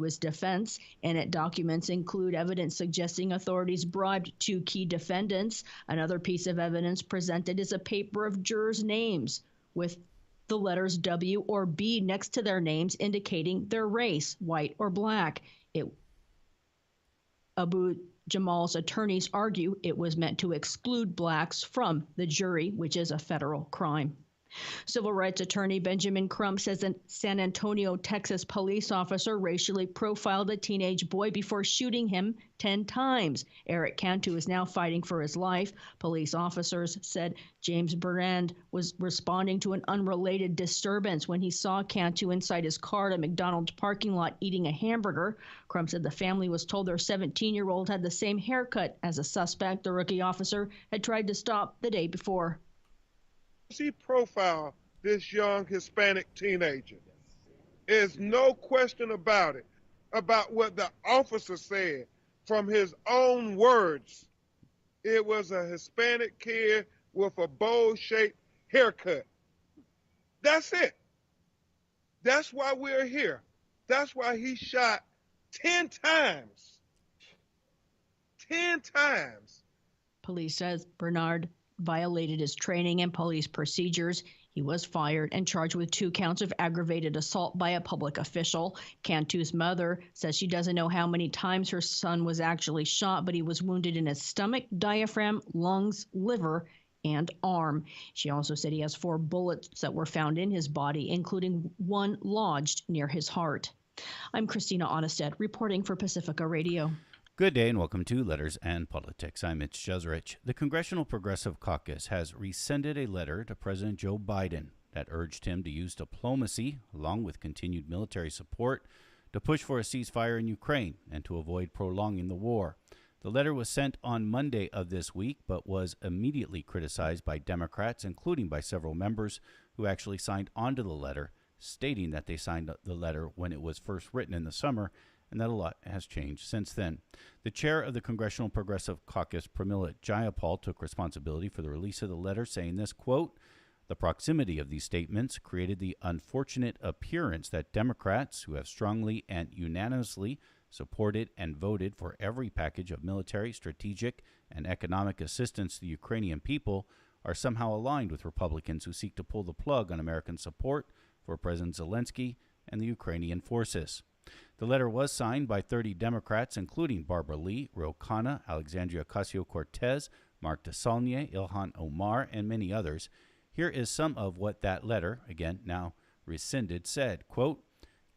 his defense, and documents include evidence suggesting authorities bribed two key defendants. Another piece of evidence presented is a paper of jurors' names with the letters W or B next to their names indicating their race, white or black. Abu Jamal's attorneys argue it was meant to exclude blacks from the jury, which is a federal crime. Civil rights attorney Benjamin Crump says a San Antonio, Texas police officer racially profiled a teenage boy before shooting him 10 times. Eric Cantu is now fighting for his life. Police officers said James Brand was responding to an unrelated disturbance when he saw Cantu inside his car at a McDonald's parking lot eating a hamburger. Crump said the family was told their 17-year-old had the same haircut as a suspect the rookie officer had tried to stop the day before. She profiled this young Hispanic teenager. There's no question about it, about what the officer said from his own words. It was a Hispanic kid with a bowl-shaped haircut. That's it. That's why we're here. That's why he shot 10 times. 10 times. Police says Bernard violated his training and police procedures. He was fired and charged with 2 counts of aggravated assault by a public official. Cantu's mother says she doesn't know how many times her son was actually shot, but he was wounded in his stomach, diaphragm, lungs, liver, and arm. She also said he has 4 bullets that were found in his body, including one lodged near his heart. I'm Christina Onnested, reporting for Pacifica Radio. Good day and welcome to Letters and Politics. I'm Mitch Jeserich. The Congressional Progressive Caucus has rescinded a letter to President Joe Biden that urged him to use diplomacy, along with continued military support, to push for a ceasefire in Ukraine and to avoid prolonging the war. The letter was sent on Monday of this week, but was immediately criticized by Democrats, including by several members who actually signed onto the letter, stating that they signed the letter when it was first written in the summer, and that a lot has changed since then. The chair of the Congressional Progressive Caucus, Pramila Jayapal, took responsibility for the release of the letter, saying this, quote, "The proximity of these statements created the unfortunate appearance that Democrats, who have strongly and unanimously supported and voted for every package of military, strategic, and economic assistance to the Ukrainian people, are somehow aligned with Republicans who seek to pull the plug on American support for President Zelensky and the Ukrainian forces." The letter was signed by 30 Democrats, including Barbara Lee, Ro Khanna, Alexandria Ocasio-Cortez, Mark DeSaulnier, Ilhan Omar, and many others. Here is some of what that letter, again now rescinded, said, quote,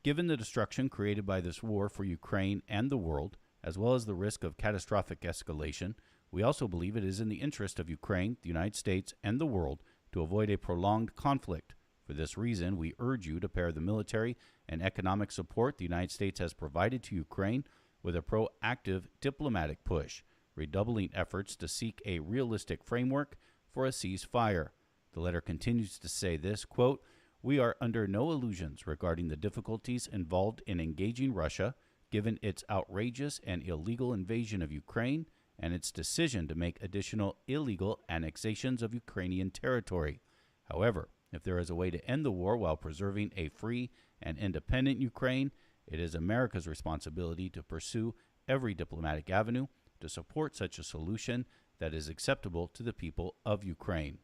"Given the destruction created by this war for Ukraine and the world, as well as the risk of catastrophic escalation, we also believe it is in the interest of Ukraine, the United States, and the world to avoid a prolonged conflict. For this reason, we urge you to pair the military and economic support the United States has provided to Ukraine with a proactive diplomatic push, redoubling efforts to seek a realistic framework for a ceasefire." The letter continues to say this, quote, "We are under no illusions regarding the difficulties involved in engaging Russia, given its outrageous and illegal invasion of Ukraine and its decision to make additional illegal annexations of Ukrainian territory. However, if there is a way to end the war while preserving a free and independent Ukraine, it is America's responsibility to pursue every diplomatic avenue to support such a solution that is acceptable to the people of Ukraine."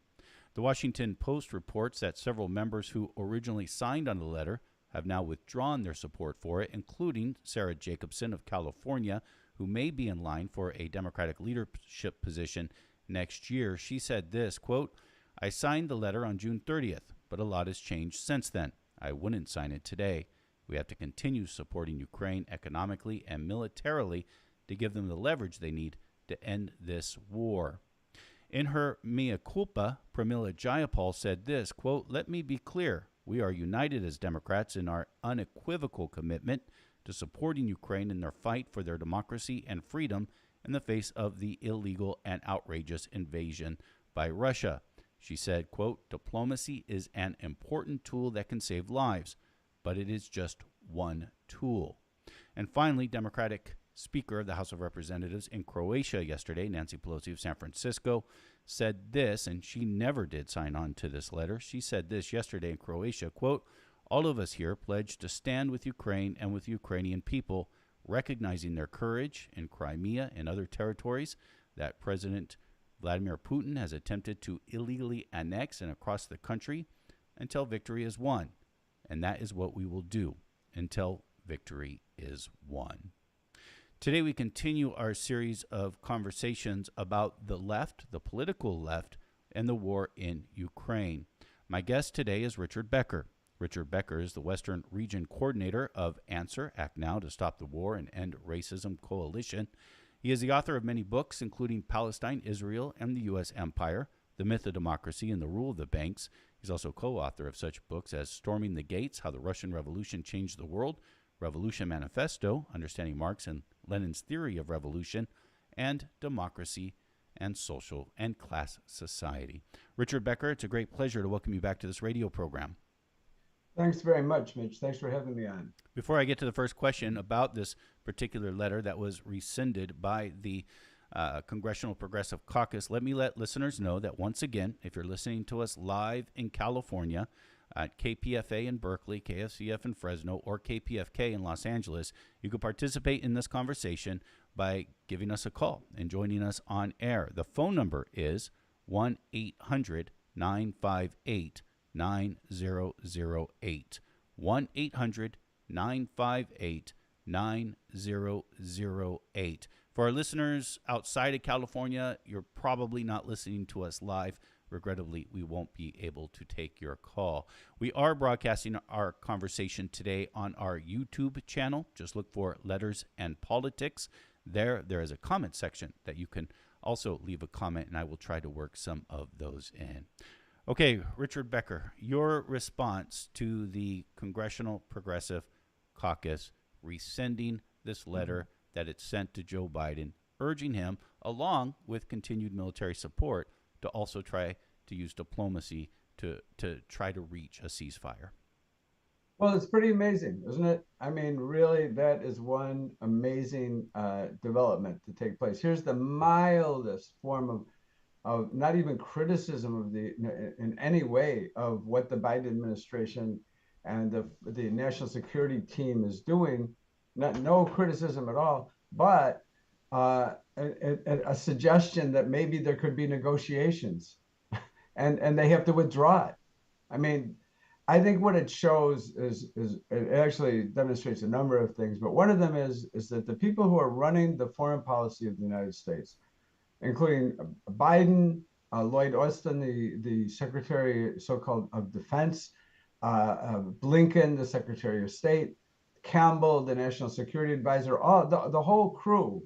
The Washington Post reports that several members who originally signed on the letter have now withdrawn their support for it, including Sarah Jacobson of California, who may be in line for a Democratic leadership position next year. She said this, quote, "I signed the letter on June 30th, but a lot has changed since then. I wouldn't sign it today. We have to continue supporting Ukraine economically and militarily to give them the leverage they need to end this war." In her mea culpa, Pramila Jayapal said this, quote, "Let me be clear. We are united as Democrats in our unequivocal commitment to supporting Ukraine in their fight for their democracy and freedom in the face of the illegal and outrageous invasion by Russia." She said, quote, "Diplomacy is an important tool that can save lives, but it is just one tool." And finally, Democratic Speaker of the House of Representatives in Croatia yesterday, Nancy Pelosi of San Francisco, said this, and she never did sign on to this letter. She said this yesterday in Croatia, quote, All of us here pledge to stand with Ukraine and with Ukrainian people, recognizing their courage in Crimea and other territories that President Vladimir Putin has attempted to illegally annex and across the country until victory is won. And that is what we will do until victory is won. Today we continue our series of conversations about the left, the political left, and the war in Ukraine. My guest today is Richard Becker. Richard Becker is the Western Region Coordinator of Answer, Act Now to Stop the War and End Racism Coalition. He is the author of many books, including Palestine, Israel, and the U.S. Empire, The Myth of Democracy and the Rule of the Banks. He's also co-author of such books as Storming the Gates, How the Russian Revolution Changed the World, Revolution Manifesto, Understanding Marx and Lenin's Theory of Revolution, and Democracy and Social and Class Society. Richard Becker, it's a great pleasure to welcome you back to this radio program. Thanks very much, Mitch. Thanks for having me on. Before I get to the first question about this particular letter that was rescinded by the Congressional Progressive Caucus, let me let listeners know that once again, if you're listening to us live in California at KPFA in Berkeley, KFCF in Fresno, or KPFK in Los Angeles, you can participate in this conversation by giving us a call and joining us on air. The phone number is 1-800-958 9008 1-800-958-9008. For our listeners outside of California, you're probably not listening to us live. Regrettably, we won't be able to take your call. We are broadcasting our conversation today on our YouTube channel. Just look for Letters and Politics. There is a comment section that you can also leave a comment, and I will try to work some of those in. Okay, Richard Becker, your response to the Congressional Progressive Caucus rescinding this letter that it sent to Joe Biden, urging him, along with continued military support, to also try to use diplomacy to try to reach a ceasefire. Well, it's pretty amazing, isn't it? I mean, really, that is one amazing development to take place. Here's the mildest form of not even criticism of in any way of what the Biden administration and the national security team is doing. No criticism at all, but a suggestion that maybe there could be negotiations, and they have to withdraw it. I mean, I think what it shows is it actually demonstrates a number of things, but one of them is that the people who are running the foreign policy of the United States, including Biden, Lloyd Austin, the Secretary so-called of Defense, Blinken, the Secretary of State, Campbell, the National Security Advisor, all the whole crew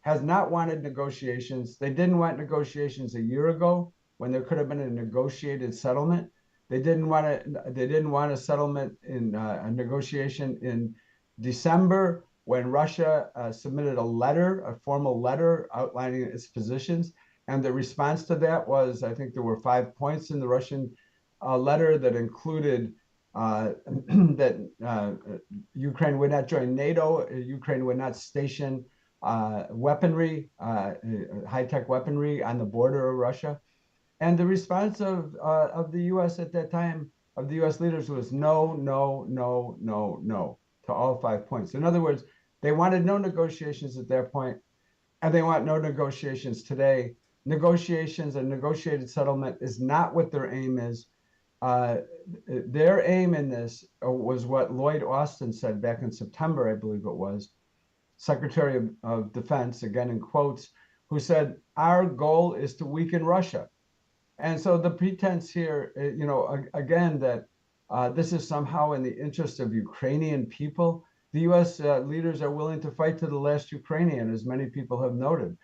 has not wanted negotiations. They didn't want negotiations a year ago when there could have been a negotiated settlement. They didn't want a settlement in a negotiation in December when Russia submitted a formal letter outlining its positions. And the response to that was, I think there were 5 points in the Russian letter that included that Ukraine would not join NATO, Ukraine would not station weaponry, high-tech weaponry on the border of Russia. And the response of the U.S. at that time, of the U.S. leaders, was no, no, no, no, no to all 5 points. In other words, they wanted no negotiations at that point, and they want no negotiations today. Negotiations and negotiated settlement is not what their aim is. Their aim in this was what Lloyd Austin said back in September, I believe it was, Secretary of Defense, again in quotes, who said, our goal is to weaken Russia. And so the pretense here, again, that this is somehow in the interest of Ukrainian people. The U.S. leaders are willing to fight to the last Ukrainian, as many people have noted.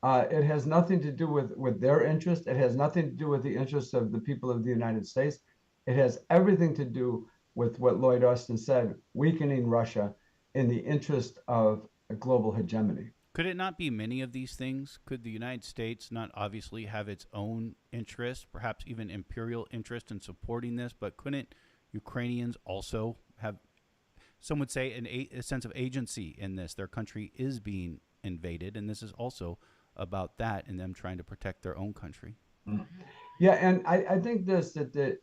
It has nothing to do with their interest. It has nothing to do with the interests of the people of the United States. It has everything to do with what Lloyd Austin said, weakening Russia in the interest of a global hegemony. Could it not be many of these things? Could the United States not obviously have its own interest, perhaps even imperial interest in supporting this, but couldn't Ukrainians also have, some would say, a sense of agency in this? Their country is being invaded, and this is also about that and them trying to protect their own country. Yeah, and I think that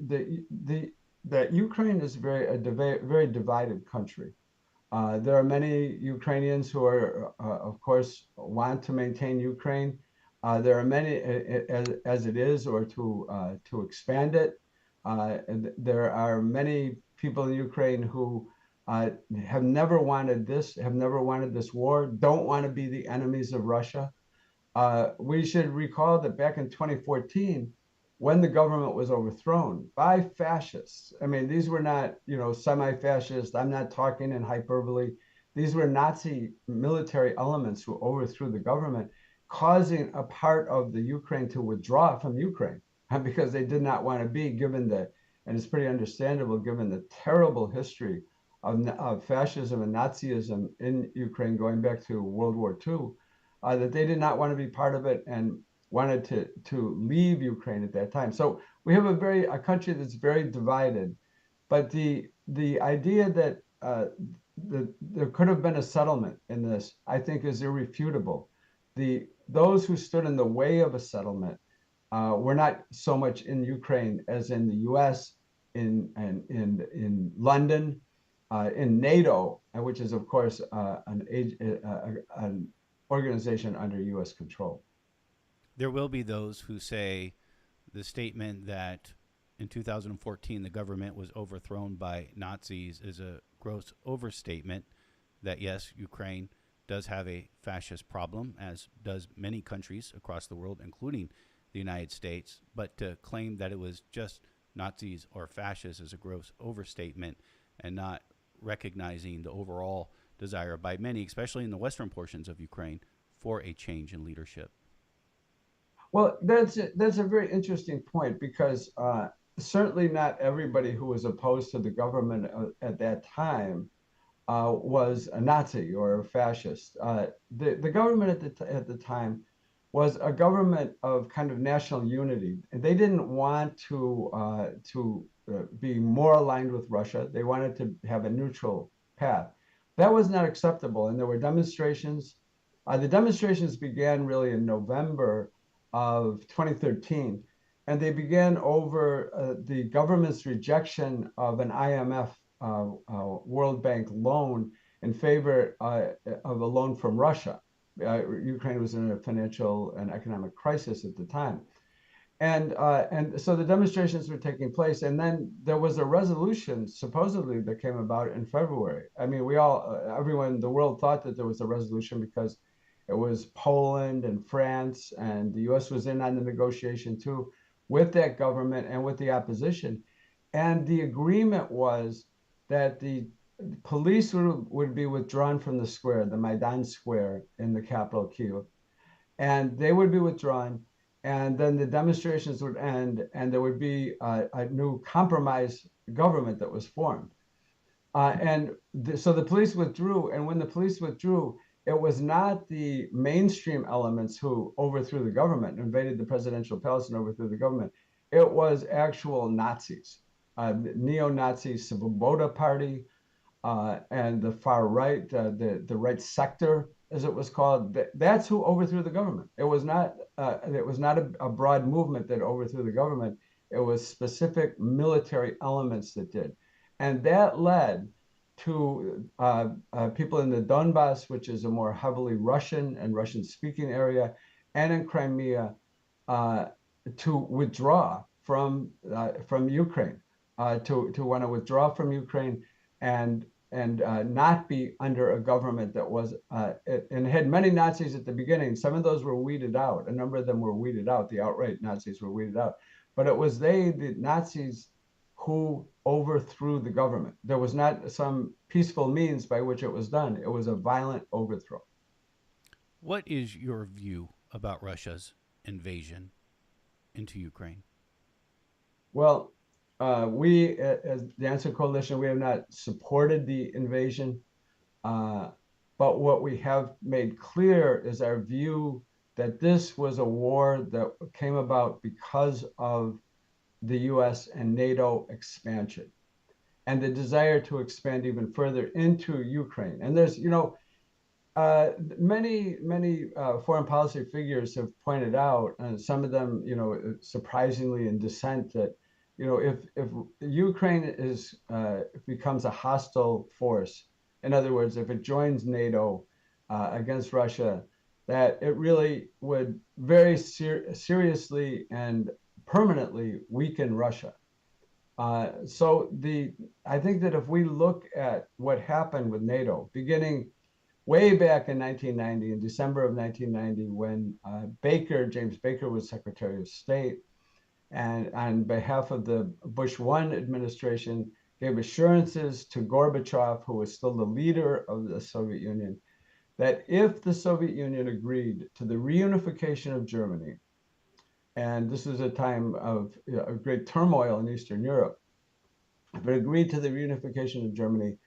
that Ukraine is very divided country. There are many Ukrainians who are, of course, want to maintain Ukraine. There are many, as it is, or to expand it. There are many people in Ukraine who have never wanted this war, don't want to be the enemies of Russia. We should recall that back in 2014, when the government was overthrown by fascists, I mean, these were not, semi-fascist. I'm not talking in hyperbole. These were Nazi military elements who overthrew the government, causing a part of the Ukraine to withdraw from Ukraine because they did not want to be and it's pretty understandable given the terrible history of fascism and Nazism in Ukraine going back to World War II, that they did not want to be part of it and wanted to leave Ukraine at that time. So we have a country that's very divided. But the idea that there could have been a settlement in this, I think, is irrefutable. Those who stood in the way of a settlement were not so much in Ukraine as in the U.S., in London, in NATO, which is of course an organization under U.S. control. There will be those who say the statement that in 2014 the government was overthrown by Nazis is a gross overstatement, that yes, Ukraine does have a fascist problem, as does many countries across the world, including the United States, but to claim that it was just Nazis or fascists is a gross overstatement and not recognizing the overall desire by many, especially in the western portions of Ukraine, for a change in leadership. Well, that's a very interesting point because certainly not everybody who was opposed to the government at that time was a Nazi or a fascist. The government at the time was a government of kind of national unity. They didn't want to be more aligned with Russia. They wanted to have a neutral path. That was not acceptable, and there were demonstrations. The demonstrations began really in November of 2013, and they began over the government's rejection of an IMF World Bank loan in favor of a loan from Russia. Ukraine was in a financial and economic crisis at the time. And so the demonstrations were taking place, and then there was a resolution supposedly that came about in February. I mean, everyone in the world thought that there was a resolution because it was Poland and France, and the U.S. was in on the negotiation too with that government and with the opposition. And the agreement was that the police would be withdrawn from the square, the Maidan Square in the capital, Kyiv, and they would be withdrawn. And then the demonstrations would end, and there would be a new compromise government that was formed. So the police withdrew, and when the police withdrew, it was not the mainstream elements who overthrew the government, invaded the presidential palace and overthrew the government. It was actual Nazis, neo-Nazi Svoboda Party, and the far right, the right sector, as it was called. That's who overthrew the government. It was not a broad movement that overthrew the government. It was specific military elements that did, and that led to people in the Donbass, which is a more heavily Russian and Russian-speaking area, and in Crimea, to withdraw from Ukraine, to want to withdraw from Ukraine and not be under a government that was and had many Nazis at the beginning. Some of those were weeded out. A number of them were weeded out. The outright Nazis were weeded out. But it was the Nazis, who overthrew the government. There was not some peaceful means by which it was done. It was a violent overthrow. What is your view about Russia's invasion into Ukraine? Well, we, as the Answer Coalition, we have not supported the invasion, but what we have made clear is our view that this was a war that came about because of the U.S. and NATO expansion and the desire to expand even further into Ukraine. And there's, many foreign policy figures have pointed out, and some of them, surprisingly in dissent, that if Ukraine becomes a hostile force, in other words, if it joins NATO against Russia, that it really would very seriously and permanently weaken Russia. I think that if we look at what happened with NATO, beginning way back in 1990, in December of 1990, when James Baker was Secretary of State, and on behalf of the Bush 1 administration, gave assurances to Gorbachev, who was still the leader of the Soviet Union, that if the Soviet Union agreed to the reunification of Germany, and this was a time of great turmoil in Eastern Europe, but agreed to the reunification of Germany,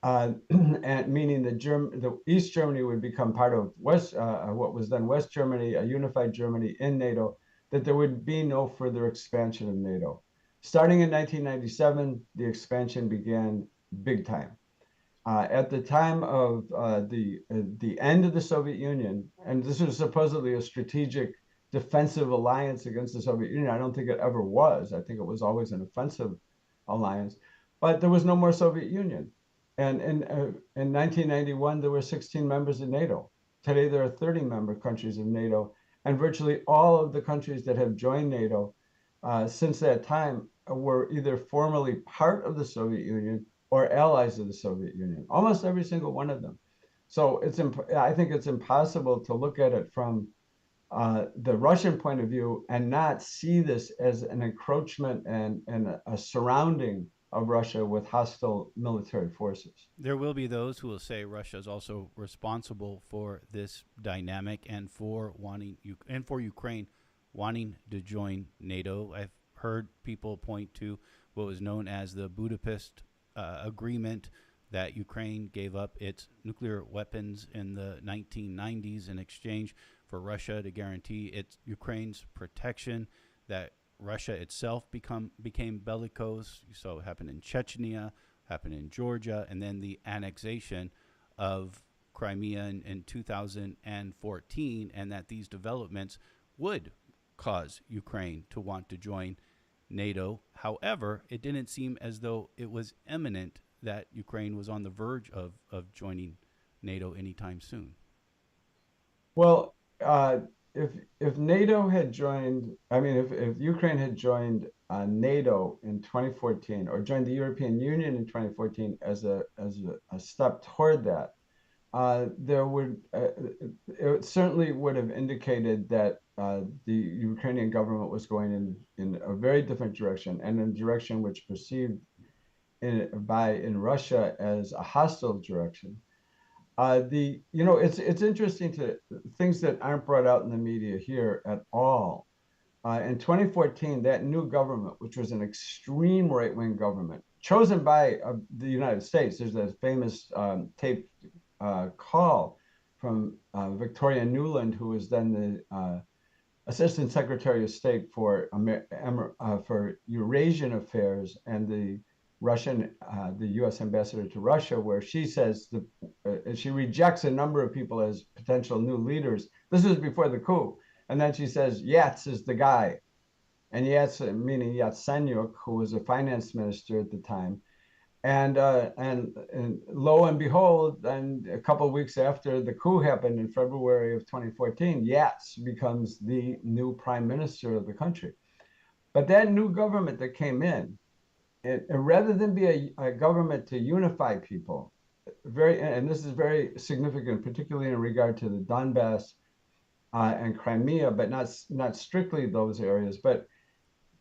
and meaning that the East Germany would become part of what was then West Germany, a unified Germany in NATO, that there would be no further expansion of NATO. Starting in 1997, the expansion began big time. At the time of the end of the Soviet Union, and this was supposedly a strategic defensive alliance against the Soviet Union. I don't think it ever was. I think it was always an offensive alliance, but there was no more Soviet Union. And in 1991, there were 16 members of NATO. Today, there are 30 member countries of NATO, and virtually all of the countries that have joined NATO since that time were either formerly part of the Soviet Union or allies of the Soviet Union, almost every single one of them. So I think it's impossible to look at it from the Russian point of view and not see this as an encroachment and a surrounding of Russia with hostile military forces. There will be those who will say Russia is also responsible for this dynamic and for Ukraine wanting to join NATO. I've heard people point to what was known as the Budapest agreement, that Ukraine gave up its nuclear weapons in the 1990s in exchange for Russia to guarantee its Ukraine's protection, that Russia itself became bellicose. You saw what happened in Chechnya, happened in Georgia, and then the annexation of Crimea in 2014, and that these developments would cause Ukraine to want to join NATO. However, it didn't seem as though it was imminent that Ukraine was on the verge of joining NATO anytime soon. Well, if NATO had joined, I mean, if Ukraine had joined NATO in 2014 or joined the European Union in 2014 as a step toward that, it certainly would have indicated that the Ukrainian government was going in a very different direction, and in a direction which perceived in Russia as a hostile direction. It's interesting to things that aren't brought out in the media here at all. In 2014, that new government, which was an extreme right-wing government, chosen by the United States, there's that famous taped call from Victoria Nuland, who was then the Assistant Secretary of State for Eurasian Affairs and the U.S. ambassador to Russia, where she says she rejects a number of people as potential new leaders. This was before the coup. And then she says, Yats is the guy. And Yats, meaning Yatsenyuk, who was a finance minister at the time. And lo and behold, and a couple of weeks after the coup happened in February of 2014, Yats becomes the new prime minister of the country. But that new government that came in, and rather than be a government to unify people, and this is very significant, particularly in regard to the Donbass and Crimea, but not strictly those areas. But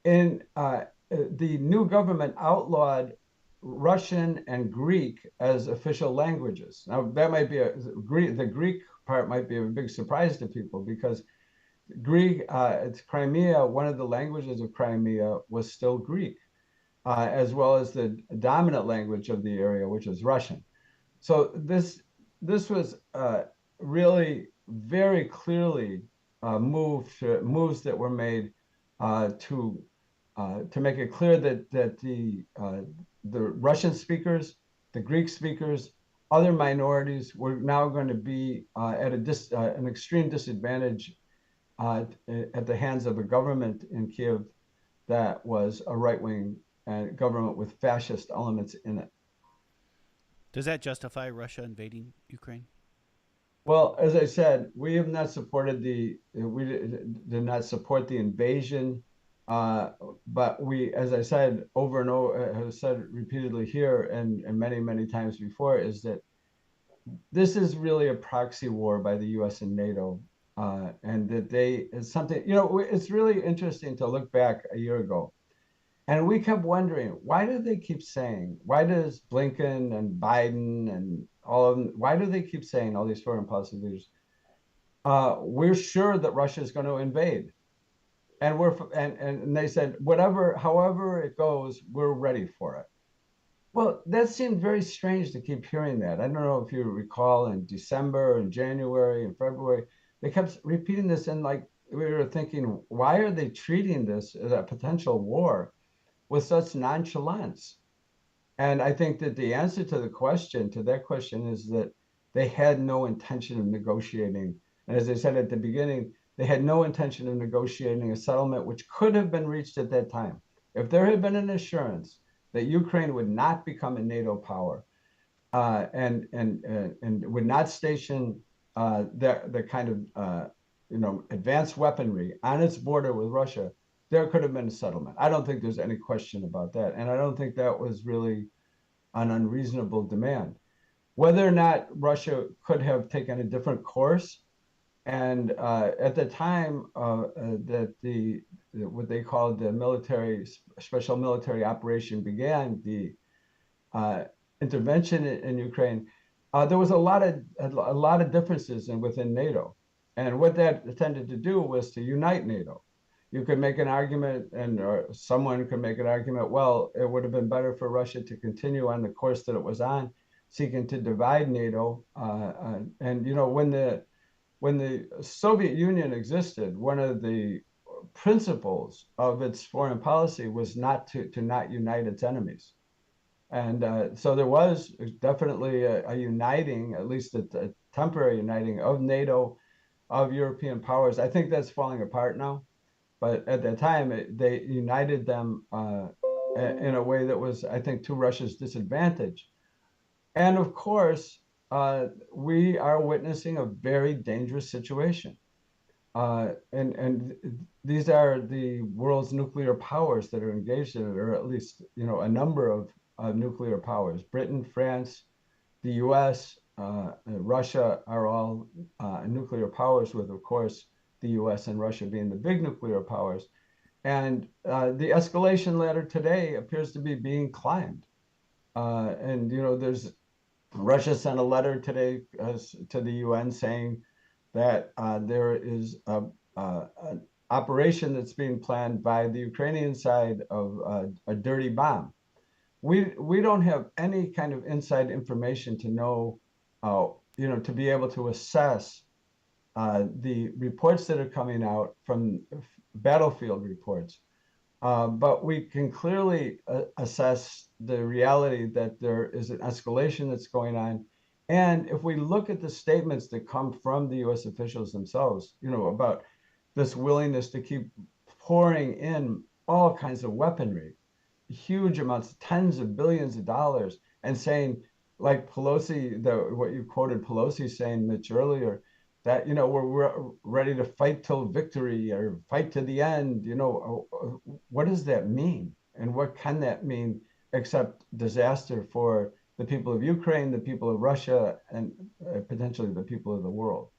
the new government outlawed Russian and Greek as official languages. Now that might be the Greek part might be a big surprise to people, because Greek, it's Crimea, one of the languages of Crimea was still Greek. As well as the dominant language of the area, which is Russian. So this was really very clearly moves that were made to make it clear that the Russian speakers, the Greek speakers, other minorities were now going to be at an extreme disadvantage at the hands of a government in Kiev that was a right-wing government with fascist elements in it. Does that justify Russia invading Ukraine? Well, as I said, we have not supported we did not support the invasion, uh, but we, as I said over and over, have said repeatedly here and many, many times before, is that this is really a proxy war by the U.S. and NATO, and that it's something, it's really interesting to look back a year ago. And we kept wondering, why do they keep saying, why does Blinken and Biden and all of them, why do they keep saying, all these foreign policy leaders, we're sure that Russia is going to invade. And and they said, however it goes, we're ready for it. Well, that seemed very strange to keep hearing that. I don't know if you recall in December and January and February, they kept repeating this, and like we were thinking, why are they treating this as a potential war with such nonchalance? And I think that the answer to that question is that they had no intention of negotiating. And as I said at the beginning, they had no intention of negotiating a settlement which could have been reached at that time. If there had been an assurance that Ukraine would not become a NATO power, and would not station the kind of advanced weaponry on its border with Russia, there could have been a settlement. I don't think there's any question about that, and I don't think that was really an unreasonable demand. Whether or not Russia could have taken a different course, and at the time that what they called the special military operation began, the intervention in Ukraine, there was a lot of differences within NATO, and what that tended to do was to unite NATO. You could make an argument, or someone could make an argument, well, it would have been better for Russia to continue on the course that it was on, seeking to divide NATO. When the Soviet Union existed, one of the principles of its foreign policy was to not unite its enemies. And so there was definitely a uniting, at least a temporary uniting of NATO, of European powers. I think that's falling apart now. But at that time, they united them in a way that was, I think, to Russia's disadvantage. And of course, we are witnessing a very dangerous situation. And these are the world's nuclear powers that are engaged in it, or at least, a number of nuclear powers. Britain, France, the US, Russia are all nuclear powers, with, of course, the US and Russia being the big nuclear powers. And the escalation ladder today appears to be being climbed. There's Russia sent a letter today to the UN saying that there is an operation that's being planned by the Ukrainian side of a dirty bomb. We don't have any kind of inside information to know, to be able to assess the reports that are coming out from battlefield reports. But we can clearly assess the reality that there is an escalation that's going on. And if we look at the statements that come from the US officials themselves, about this willingness to keep pouring in all kinds of weaponry, huge amounts, tens of billions of dollars, and saying, like Pelosi, what you quoted Pelosi saying, Mitch, earlier, that we're ready to fight till victory or fight to the end. What does that mean, and what can that mean except disaster for the people of Ukraine, the people of Russia, and potentially the people of the world?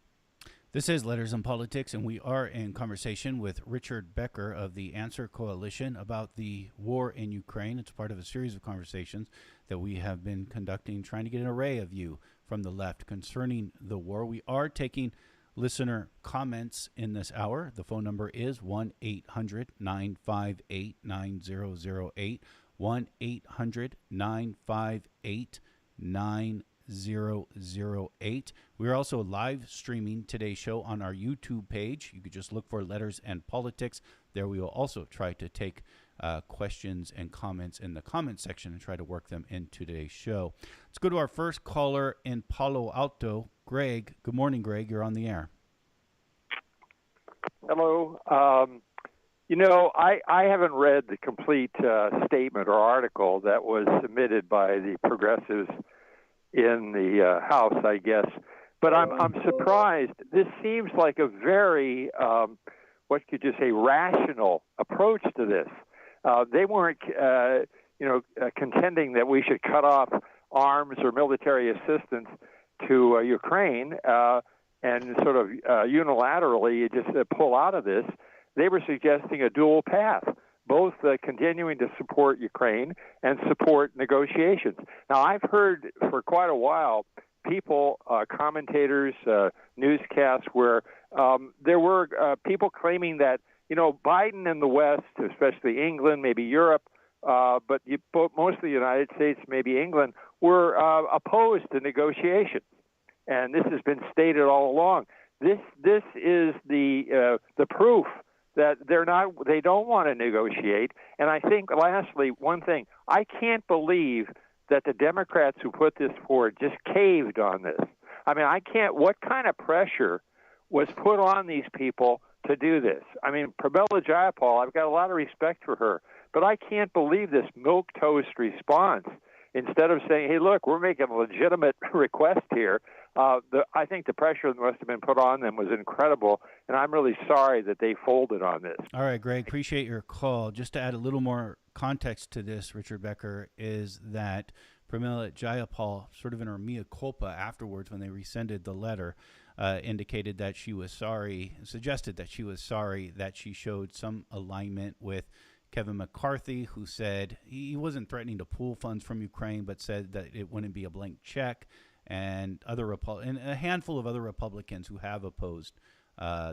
This is Letters and Politics, and we are in conversation with Richard Becker of the Answer Coalition about the war in Ukraine. It's part of a series of conversations that we have been conducting, trying to get an array of you from the left concerning the war. We are taking listener comments in this hour. The phone number is 1-800-958-9008, 1-800-958-9008. We are also live streaming today's show on our YouTube page. You could just look for Letters and Politics. There we will also try to take questions and comments in the comment section and try to work them into today's show. Let's go to our first caller in Palo Alto, Greg. Good morning, Greg. You're on the air. Hello. I haven't read the complete statement or article that was submitted by the progressives in the House, I guess. But I'm surprised. This seems like a very, what could you say, rational approach to this. They weren't, contending that we should cut off arms or military assistance to Ukraine and sort of unilaterally just pull out of this. They were suggesting a dual path, both continuing to support Ukraine and support negotiations. Now, I've heard for quite a while people, commentators, newscasts, where there were people claiming that, Biden and the West, especially England, maybe Europe, but most of the United States, maybe England, were opposed to negotiations. And this has been stated all along. This is the proof that they don't want to negotiate. And I think, lastly, one thing, I can't believe that the Democrats who put this forward just caved on this. I mean, what kind of pressure was put on these people to do this? I mean, Pramila Jayapal, I've got a lot of respect for her, but I can't believe this milquetoast response. Instead of saying, hey, look, we're making a legitimate request here, I think the pressure that must have been put on them was incredible, and I'm really sorry that they folded on this. All right, Greg, appreciate your call. Just to add a little more context to this, Richard Becker, is that Pramila Jayapal, sort of in her mea culpa afterwards when they rescinded the letter, indicated that she was sorry, suggested that she was sorry that she showed some alignment with Kevin McCarthy, who said he wasn't threatening to pull funds from Ukraine, but said that it wouldn't be a blank check, and and a handful of other Republicans who have opposed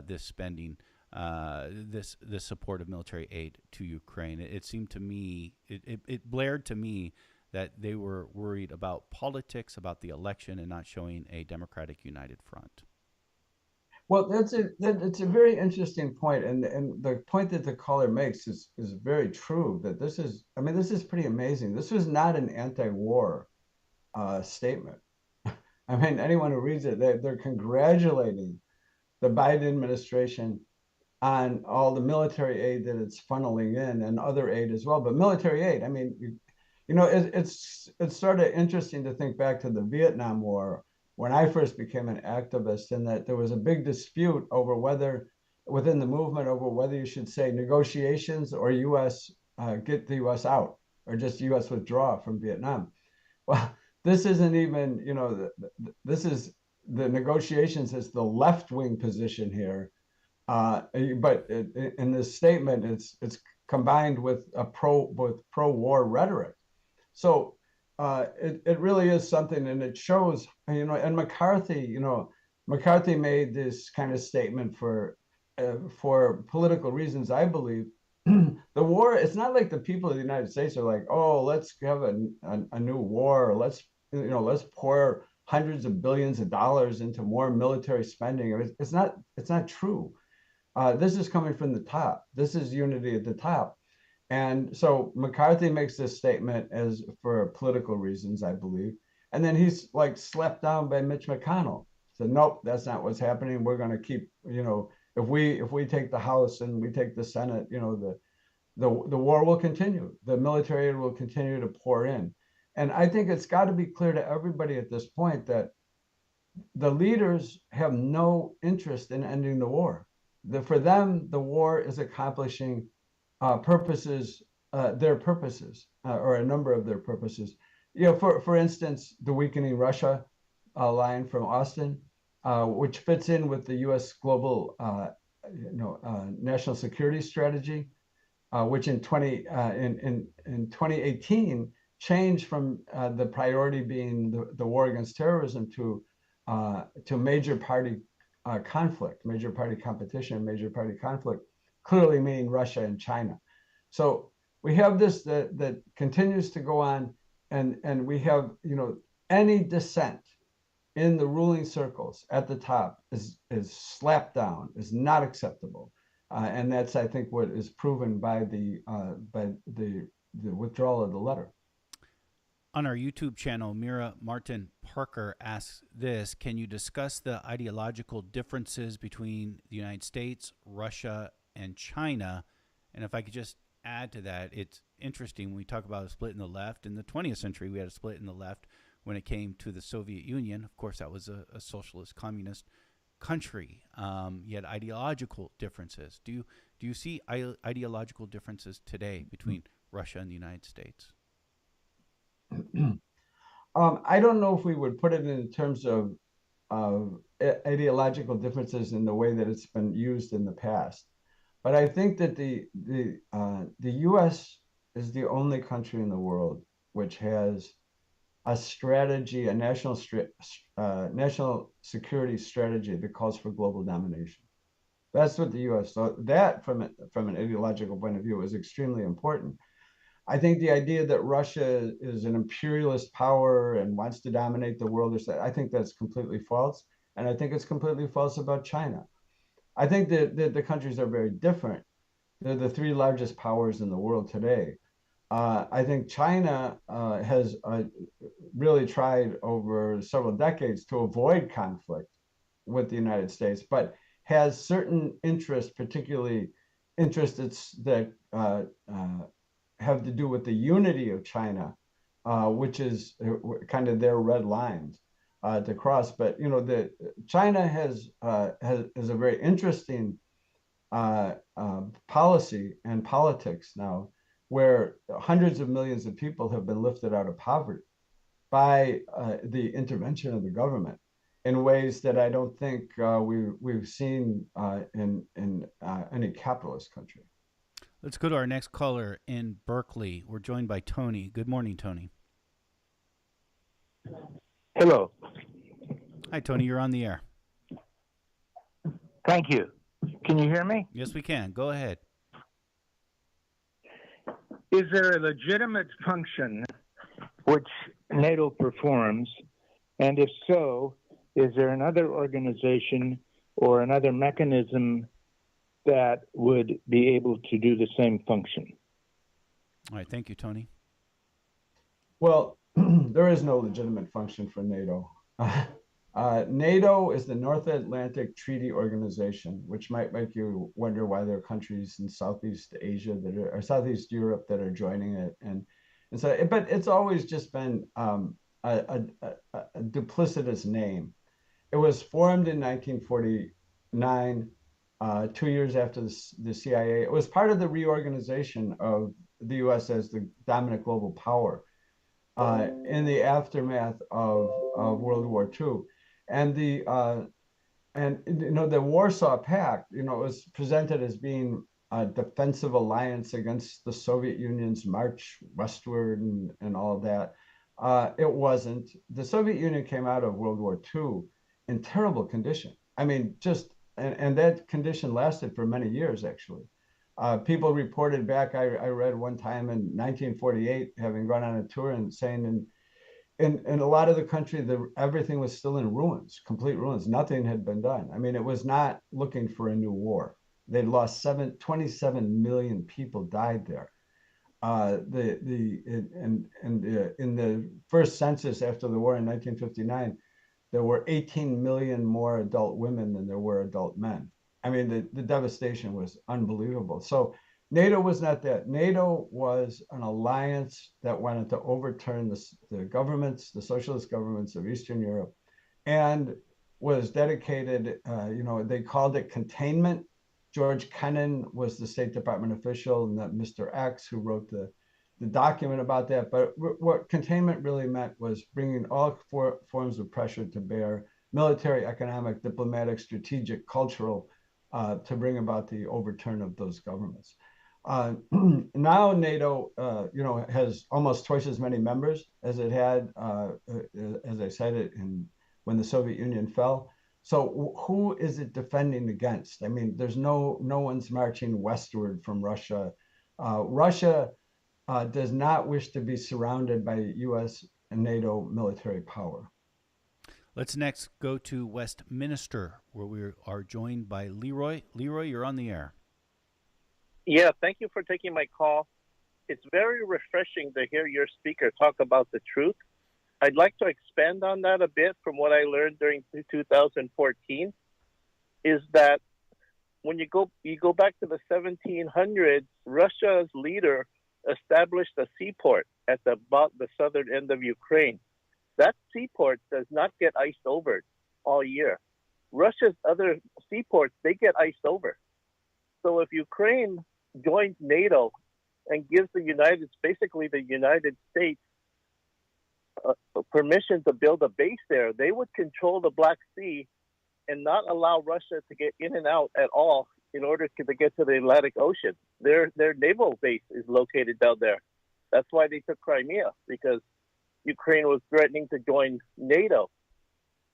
this spending, this support of military aid to Ukraine. It seemed to me, it blared to me that they were worried about politics, about the election, and not showing a Democratic united front. Well, that's a very interesting point, and the point that the caller makes is very true. That this is pretty amazing. This was not an anti-war statement. I mean, anyone who reads it, they're congratulating the Biden administration on all the military aid that it's funneling in and other aid as well. But military aid, I mean, it's sort of interesting to think back to the Vietnam War when I first became an activist, and that there was a big dispute over within the movement over whether you should say negotiations or U.S. Get the U.S. out, or just U.S. withdraw from Vietnam. Well, this isn't even, this is the negotiations is the left-wing position here, but in this statement, it's combined with pro-war rhetoric. So it really is something, and it shows, and McCarthy made this kind of statement for political reasons, I believe. The war, it's not like the people of the United States are like, oh, let's have a new war, or let's pour hundreds of billions of dollars into more military spending. It's not true. This is coming from the top. This is unity at the top. And so McCarthy makes this statement as for political reasons, I believe. And then he's like slapped down by Mitch McConnell. Said, nope, that's not what's happening. We're going to keep, if we take the House and we take the Senate, the war will continue. The military aid will continue to pour in. And I think it's got to be clear to everybody at this point that the leaders have no interest in ending the war. For them, the war is accomplishing purposes, their purposes, or a number of their purposes. For instance, the weakening Russia line from Austin, which fits in with the U.S. global, national security strategy, which in 2018 changed from the priority being the war against terrorism to major party conflict, major party competition, major party conflict, clearly meaning Russia and China. So we have this that continues to go on, and we have, any dissent in the ruling circles at the top is slapped down, is not acceptable. And that's, I think, what is proven by the withdrawal of the letter. On our YouTube channel, Mira Martin Parker asks this: can you discuss the ideological differences between the United States, Russia, and China, And if I could just add to that, it's interesting when we talk about a split in the left. In the 20th century, we had a split in the left when it came to the Soviet Union. Of course, that was a socialist, communist country. You had ideological differences. Do you see ideological differences today between Russia and the United States? I don't know if we would put it in terms of ideological differences in the way that it's been used in the past. But I think that the U.S. is the only country in the world which has a strategy, a national security strategy that calls for global domination. That's what the U.S. So that, from an ideological point of view, is extremely important. I think the idea that Russia is an imperialist power and wants to dominate the world, I think that's completely false. And I think it's completely false about China. I think that the countries are very different. They're the three largest powers in the world today. I think China has really tried over several decades to avoid conflict with the United States, but has certain interests, particularly interests that have to do with the unity of China, which is kind of their red lines to cross. But China has a very interesting policy and politics now, where hundreds of millions of people have been lifted out of poverty by the intervention of the government in ways that I don't think we've seen in any capitalist country. Let's go to our next caller in Berkeley. We're joined by Tony. Good morning, Tony. Hello. Hi, Tony. You're on the air. Thank you. Can you hear me? Yes, we can. Go ahead. Is there a legitimate function which NATO performs? And if so, is there another organization or another mechanism that would be able to do the same function? All right. Thank you, Tony. Well, there is no legitimate function for NATO. NATO is the North Atlantic Treaty Organization, which might make you wonder why there are countries in Southeast Asia or Southeast Europe that are joining it, and so. But it's always just been a duplicitous name. It was formed in 1949, 2 years after the CIA. It was part of the reorganization of the U.S. as the dominant global power in the aftermath of World War II. And the Warsaw Pact, was presented as being a defensive alliance against the Soviet Union's march westward and all of that. It wasn't. The Soviet Union came out of World War II in terrible condition. I mean, and that condition lasted for many years, actually. People reported back, I read one time in 1948, having gone on a tour and saying in a lot of the country, everything was still in ruins, complete ruins. Nothing had been done. I mean, it was not looking for a new war. They'd lost 27 million people died there. In the first census after the war in 1959, there were 18 million more adult women than there were adult men. I mean, the devastation was unbelievable. So NATO was not that. NATO was an alliance that wanted to overturn the governments, the socialist governments of Eastern Europe, and was dedicated, they called it containment. George Kennan was the State Department official, and that Mr. X who wrote the document about that. But what containment really meant was bringing all forms of pressure to bear: military, economic, diplomatic, strategic, cultural, to bring about the overturn of those governments. Now NATO, has almost twice as many members as it had, as I said, when the Soviet Union fell. So who is it defending against? I mean, there's no one's marching westward from Russia. Russia does not wish to be surrounded by U.S. and NATO military power. Let's next go to Westminster, where we are joined by Leroy. Leroy, you're on the air. Yeah, thank you for taking my call. It's very refreshing to hear your speaker talk about the truth. I'd like to expand on that a bit from what I learned during 2014, is that when you go back to the 1700s, Russia's leader established a seaport at about the southern end of Ukraine. That seaport does not get iced over all year. Russia's other seaports, they get iced over. So if Ukraine joins NATO and gives basically the United States permission to build a base there, they would control the Black Sea and not allow Russia to get in and out at all in order to get to the Atlantic Ocean. Their naval base is located down there. That's why they took Crimea, because Ukraine was threatening to join NATO.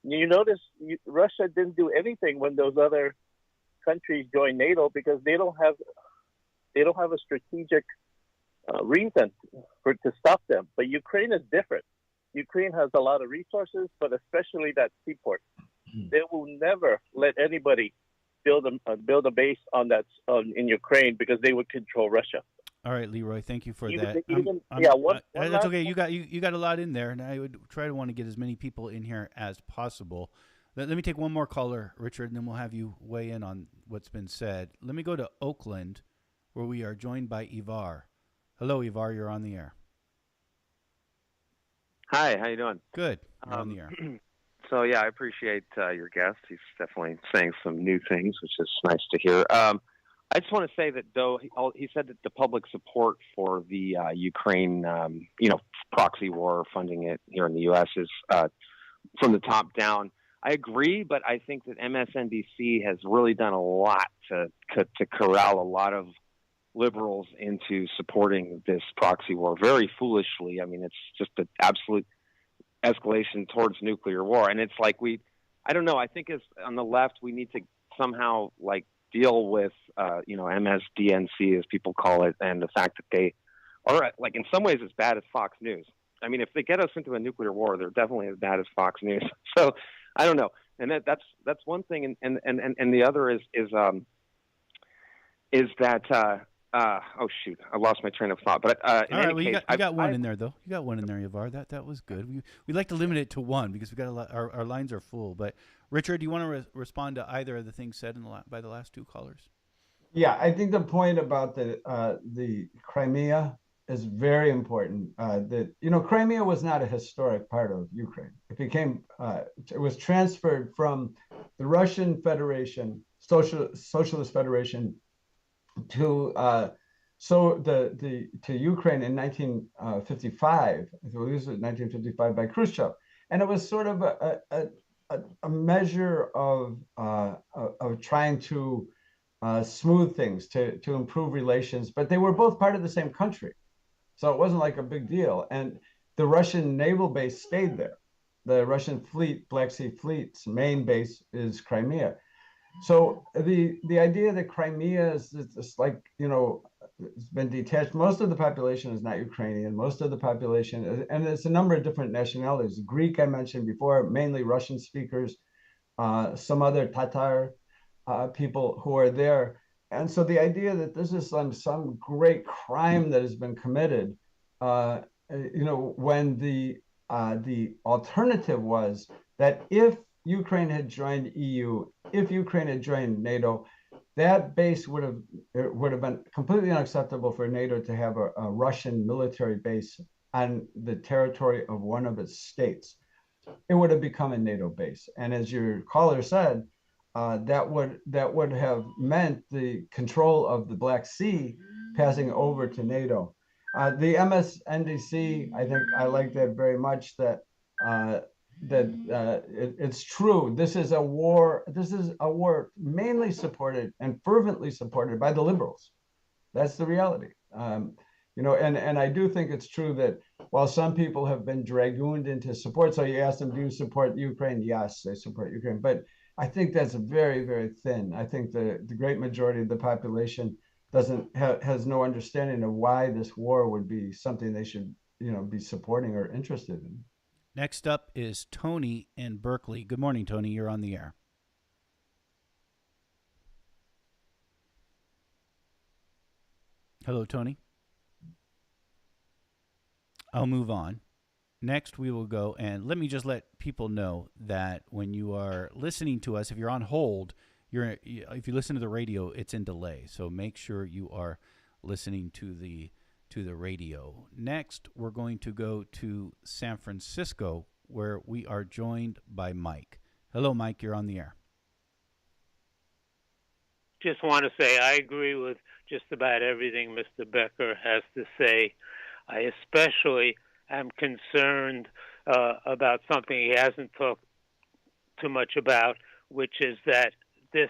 You notice Russia didn't do anything when those other countries joined NATO, because they don't have a strategic reason to stop them. But Ukraine is different. Ukraine has a lot of resources, but especially that seaport. They will never let anybody build a base in Ukraine, because they would control Russia. All right, Leroy, thank you for that. That's okay. You got a lot in there, and I would try to want to get as many people in here as possible. Let me take one more caller, Richard, and then we'll have you weigh in on what's been said. Let me go to Oakland, where we are joined by Ivar. Hello, Ivar. You're on the air. Hi, how you doing? Good. You're on the air. So, yeah, I appreciate your guest. He's definitely saying some new things, which is nice to hear. I just want to say that, though, he said that the public support for the Ukraine, proxy war, funding it here in the U.S. is from the top down. I agree, but I think that MSNBC has really done a lot to corral a lot of liberals into supporting this proxy war very foolishly. I mean, it's just an absolute escalation towards nuclear war. And it's like I don't know, I think as on the left, we need to somehow deal with, MSDNC, as people call it, and the fact that they are, in some ways, as bad as Fox News. I mean, if they get us into a nuclear war, they're definitely as bad as Fox News. So I don't know. And that's one thing. And the other is that, oh shoot! I lost my train of thought. But in any case, you got one in there though. You got one in there, Ivar. That was good. We like to limit it to one because we got a lot. Our lines are full. But Richard, do you want to respond to either of the things said by the last two callers? Yeah, I think the point about the Crimea is very important. Crimea was not a historic part of Ukraine. It was transferred from the Russian Federation, Socialist Federation, to Ukraine in 1955. I believe it was 1955 by Khrushchev, and it was sort of a measure of trying to smooth things, to improve relations. But they were both part of the same country, so it wasn't like a big deal. And the Russian naval base stayed there. The Russian fleet, Black Sea Fleet's main base is Crimea. So the idea that Crimea is just it's been detached. Most of the population is not Ukrainian. Most of the population, and it's a number of different nationalities. Greek, I mentioned before, mainly Russian speakers, some other Tatar people who are there. And so the idea that this is some great crime that has been committed, when the alternative was that if Ukraine had joined EU, if Ukraine had joined NATO, that base would have been completely unacceptable for NATO to have a Russian military base on the territory of one of its states. It would have become a NATO base, and as your caller said, that would have meant the control of the Black Sea passing over to NATO. The MSNBC, I think I like that very much. It's true. This is a war. This is a war mainly supported and fervently supported by the liberals. That's the reality. And I do think it's true that while some people have been dragooned into support, so you ask them, do you support Ukraine? Yes, they support Ukraine. But I think that's very, very thin. I think the great majority of the population has no understanding of why this war would be something they should, be supporting or interested in. Next up is Tony in Berkeley. Good morning, Tony. You're on the air. Hello, Tony. I'll move on. Next, we will go, and let me just let people know that when you are listening to us, if you're on hold, if you listen to the radio, it's in delay. So make sure you are listening to the radio. Next, we're going to go to San Francisco, where we are joined by Mike. Hello, Mike. You're on the air. Just want to say I agree with just about everything Mr. Becker has to say. I especially am concerned about something he hasn't talked too much about, which is that this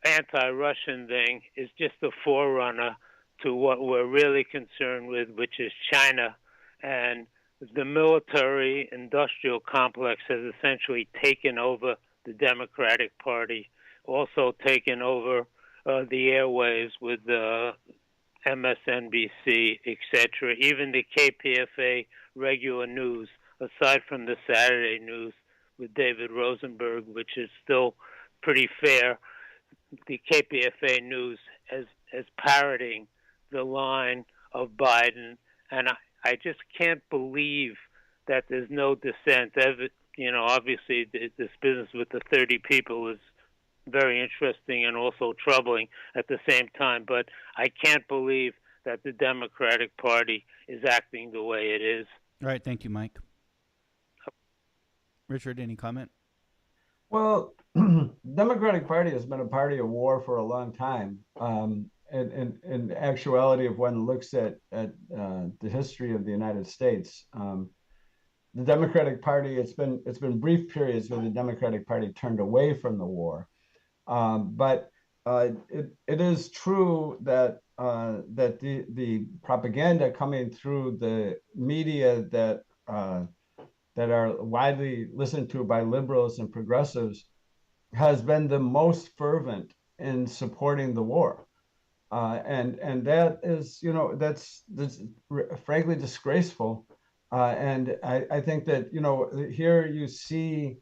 anti-Russian thing is just a forerunner to what we're really concerned with, which is China. And the military-industrial complex has essentially taken over the Democratic Party, also taken over the airwaves with MSNBC, etc., even the KPFA regular news, aside from the Saturday news with David Rosenberg, which is still pretty fair, the KPFA news as parroting the line of Biden. And I just can't believe that there's no dissent. Obviously this business with the 30 people is very interesting and also troubling at the same time. But I can't believe that the Democratic Party is acting the way it is. All right. Thank you, Mike. Richard, any comment? Well, the Democratic Party has been a party of war for a long time. In actuality, if one looks at the history of the United States, the Democratic Party, it's been brief periods where the Democratic Party turned away from the war. But it is true that the propaganda coming through the media that are widely listened to by liberals and progressives has been the most fervent in supporting the war. And that is, that's frankly disgraceful. And I think that, here you see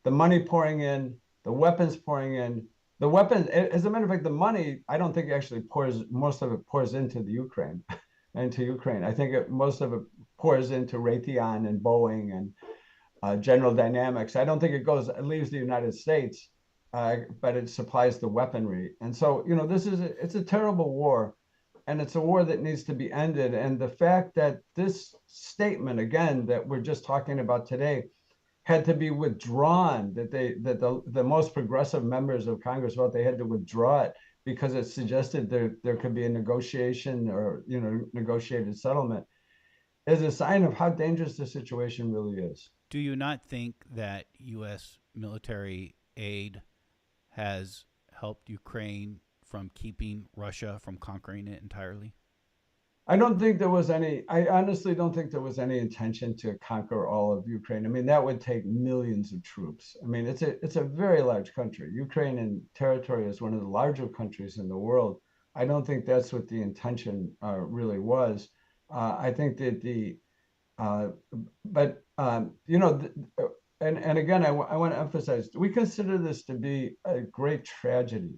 the money pouring in, the weapons pouring in. The weapons, as a matter of fact, the money, I don't think actually most of it pours into the Ukraine, I think most of it pours into Raytheon and Boeing and General Dynamics. I don't think it leaves the United States, but it supplies the weaponry. And so, it's a terrible war, and it's a war that needs to be ended. And the fact that this statement, again, that we're just talking about today, had to be withdrawn, that the most progressive members of Congress felt they had to withdraw it because it suggested there could be a negotiation or negotiated settlement, is a sign of how dangerous the situation really is. Do you not think that U.S. military aid has helped Ukraine from keeping Russia from conquering it entirely? I honestly don't think there was any intention to conquer all of Ukraine. I mean, that would take millions of troops. I mean, it's a very large country. Ukraine in territory is one of the larger countries in the world. I don't think that's what the intention really was. I think that and again, I want to emphasize, we consider this to be a great tragedy,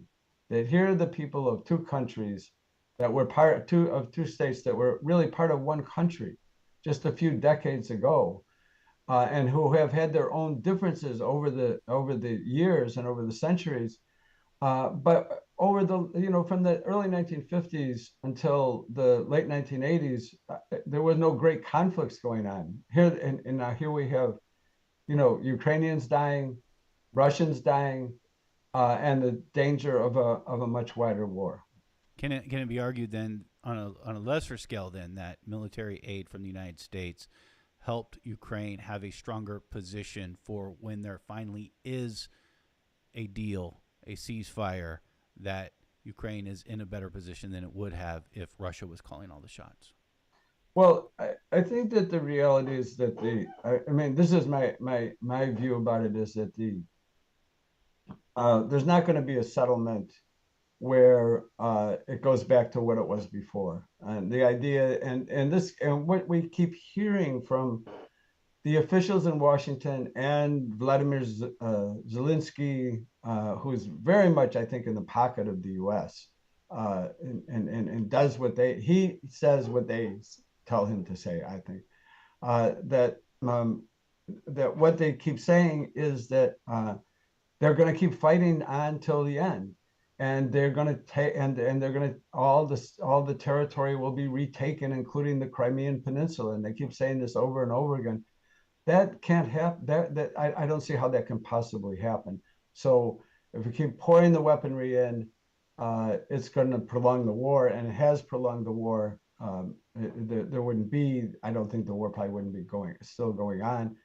that here are the people of two countries that were two states that were really part of one country just a few decades ago, and who have had their own differences over the years and over the centuries. But over from the early 1950s until the late 1980s, there was no great conflicts going on here. And now here we have, Ukrainians dying, Russians dying, and the danger of a much wider war. Can it be argued then on a lesser scale then that military aid from the United States helped Ukraine have a stronger position for when there finally is a deal, a ceasefire, that Ukraine is in a better position than it would have if Russia was calling all the shots? Well, I think that the reality is that this is my view about it, is that there's not going to be a settlement where it goes back to what it was before. And the idea and what we keep hearing from the officials in Washington and Vladimir Zelensky, who's very much, I think, in the pocket of the U.S. And does he says what they tell him to say. I think that what they keep saying is that they're going to keep fighting on till the end, and they're going to take and they're going to all the territory will be retaken, including the Crimean Peninsula. And they keep saying this over and over again. That can't happen. I don't see how that can possibly happen. So if we keep pouring the weaponry in, it's going to prolong the war, and it has prolonged the war. There wouldn't be. I don't think the war probably wouldn't be still going on.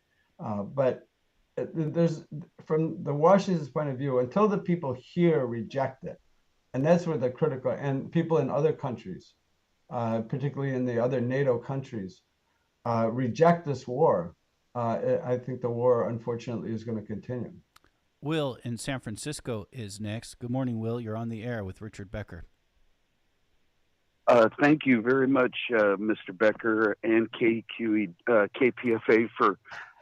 But there's, from the Washington's point of view, until the people here reject it, and that's where the critical, and people in other countries, particularly in the other NATO countries, reject this war. I think the war, unfortunately, is going to continue. Will in San Francisco is next. Good morning, Will. You're on the air with Richard Becker. Thank you very much, Mr. Becker and KPFA for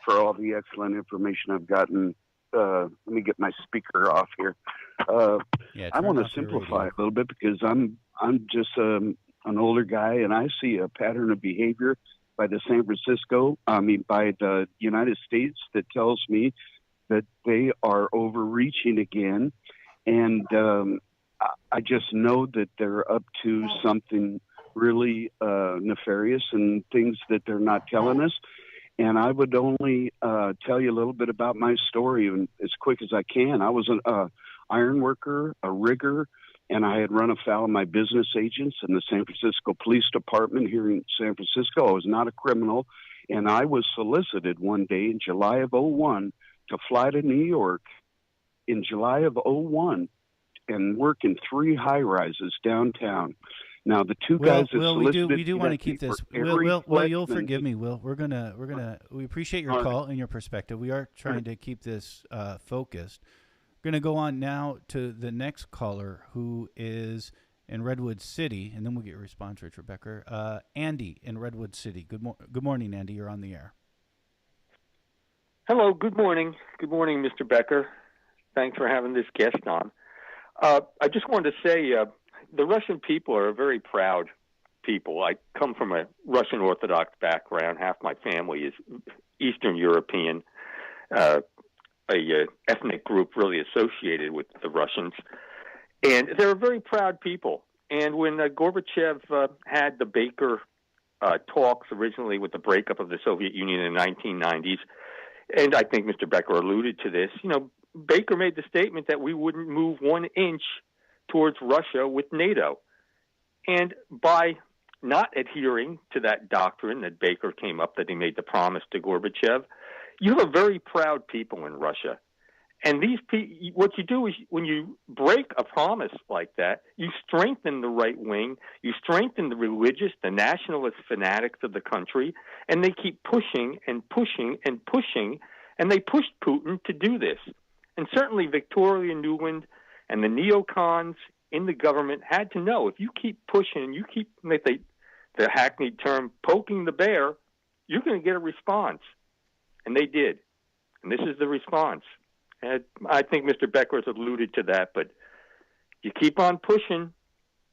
all the excellent information I've gotten. Let me get my speaker off here. I want to simplify a little bit because I'm just an older guy, and I see a pattern of behavior by the by the United States that tells me that they are overreaching again. And I just know that they're up to something really nefarious and things that they're not telling us. And I would only tell you a little bit about my story as quick as I can. I was an iron worker, a rigger, and I had run afoul of my business agents in the San Francisco Police Department here in San Francisco. I was not a criminal, and I was solicited one day in July of '01 to fly to New York in July of '01 and work in 3 high-rises downtown. Now the two guys that solicited we do want to keep this. Will, you'll forgive me, Will. We appreciate your call and your perspective. We are trying to keep this focused. We're going to go on now to the next caller, who is in Redwood City, and then we'll get your response, Richard Becker. Andy in Redwood City. Good morning, Andy. You're on the air. Hello. Good morning. Good morning, Mr. Becker. Thanks for having this guest on. I just wanted to say the Russian people are a very proud people. I come from a Russian Orthodox background. Half my family is Eastern European, a ethnic group really associated with the Russians. And they're a very proud people. And when Gorbachev had the Becker talks originally with the breakup of the Soviet Union in the 1990s, and I think Mr. Becker alluded to this, Baker made the statement that we wouldn't move 1 inch towards Russia with NATO. And by not adhering to that doctrine that Baker came up, that he made the promise to Gorbachev, you have a very proud people in Russia. And these people, what you do is when you break a promise like that, you strengthen the right wing, you strengthen the religious, the nationalist fanatics of the country, and they keep pushing and pushing and pushing, and they pushed Putin to do this. And certainly Victoria Nuland and the neocons in the government had to know, if you keep pushing, you keep, the hackneyed term, poking the bear, you're going to get a response. And they did. And this is the response. And I think Mr. Becker has alluded to that, but you keep on pushing,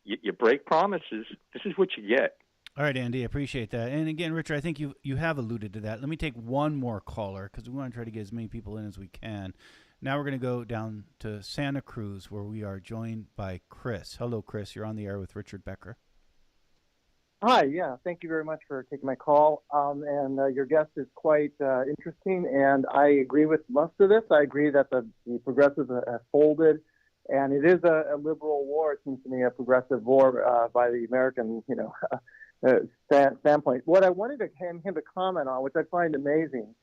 you break promises, this is what you get. All right, Andy, I appreciate that. And again, Richard, I think you have alluded to that. Let me take one more caller because we want to try to get as many people in as we can. Now we're going to go down to Santa Cruz, where we are joined by Chris. Hello, Chris. You're on the air with Richard Becker. Hi, yeah. Thank you very much for taking my call. And your guest is quite interesting, and I agree with most of this. I agree that the progressives have folded, and it is a liberal war. It seems to me a progressive war by the American, standpoint. What I wanted him to comment on, which I find amazing,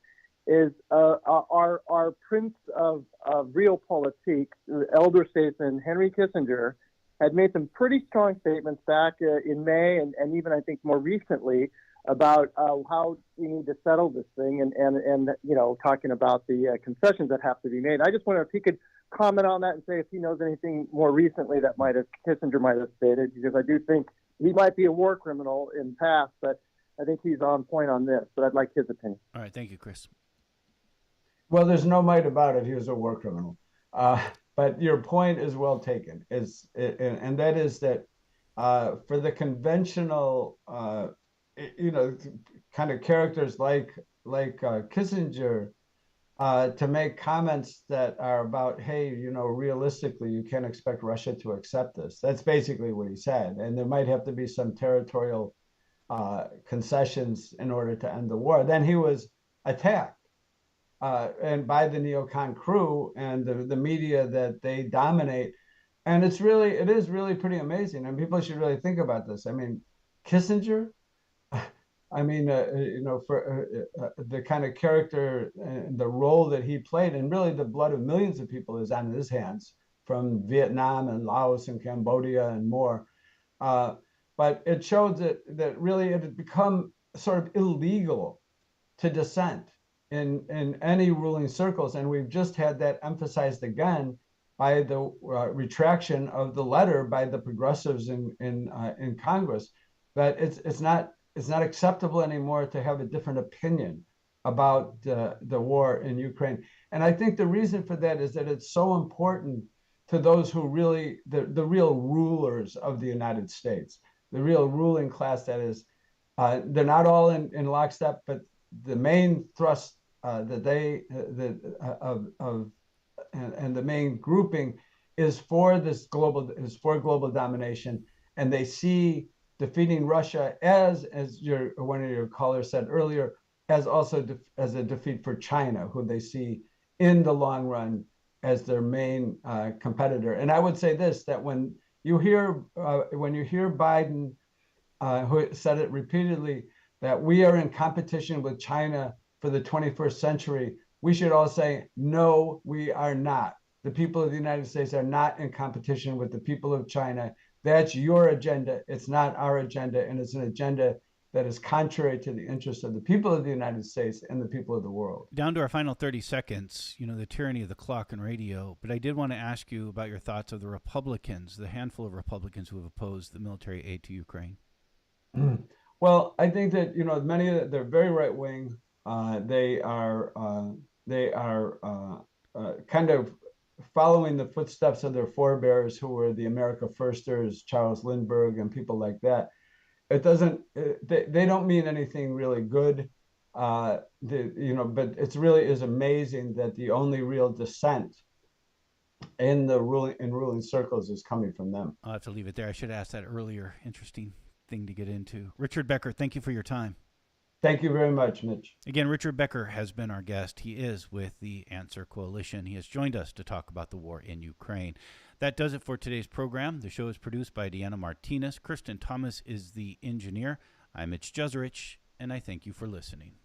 is our prince of realpolitik, elder statesman Henry Kissinger, had made some pretty strong statements back in May and even I think more recently about how we need to settle this thing and talking about the concessions that have to be made. I just wonder if he could comment on that and say if he knows anything more recently that Kissinger might have stated, because I do think he might be a war criminal in the past, but I think he's on point on this. But I'd like his opinion. All right, thank you, Chris. Well, there's no might about it. He was a war criminal. But your point is well taken. And that is that for the conventional, kind of characters like Kissinger, to make comments that are about, hey, realistically, you can't expect Russia to accept this. That's basically what he said. And there might have to be some territorial concessions in order to end the war. Then he was attacked and by the neocon crew and the media that they dominate. And it is really pretty amazing. And people should really think about this. I mean, Kissinger, I mean, for the kind of character and the role that he played, and really the blood of millions of people is on his hands from Vietnam and Laos and Cambodia and more. But it showed that really it had become sort of illegal to dissent in any ruling circles. And we've just had that emphasized again by the retraction of the letter by the progressives in Congress, that it's not acceptable anymore to have a different opinion about the war in Ukraine. And I think the reason for that is that it's so important to those who really, the real rulers of the United States, the real ruling class, that is, they're not all in lockstep, but the main thrust and the main grouping is for global domination, and they see defeating Russia as one of your callers said earlier, as a defeat for China, who they see in the long run as their main competitor. And I would say this, that when you hear Biden, who said it repeatedly, that we are in competition with China for the 21st century, we should all say, no, we are not. The people of the United States are not in competition with the people of China. That's your agenda. It's not our agenda, and it's an agenda that is contrary to the interests of the people of the United States and the people of the world. Down to our final 30 seconds, the tyranny of the clock and radio, but I did want to ask you about your thoughts of the Republicans, the handful of Republicans who have opposed the military aid to Ukraine. Well, I think that, they're very right-wing. They are kind of following the footsteps of their forebears, who were the America Firsters, Charles Lindbergh and people like that. It doesn't, they don't mean anything really good, but it really is amazing that the only real dissent in ruling circles is coming from them. I'll have to leave it there. I should have asked that earlier. Interesting thing to get into. Richard Becker, thank you for your time. Thank you very much, Mitch. Again, Richard Becker has been our guest. He is with the Answer Coalition. He has joined us to talk about the war in Ukraine. That does it for today's program. The show is produced by Deanna Martinez. Kristen Thomas is the engineer. I'm Mitch Jeserich, and I thank you for listening.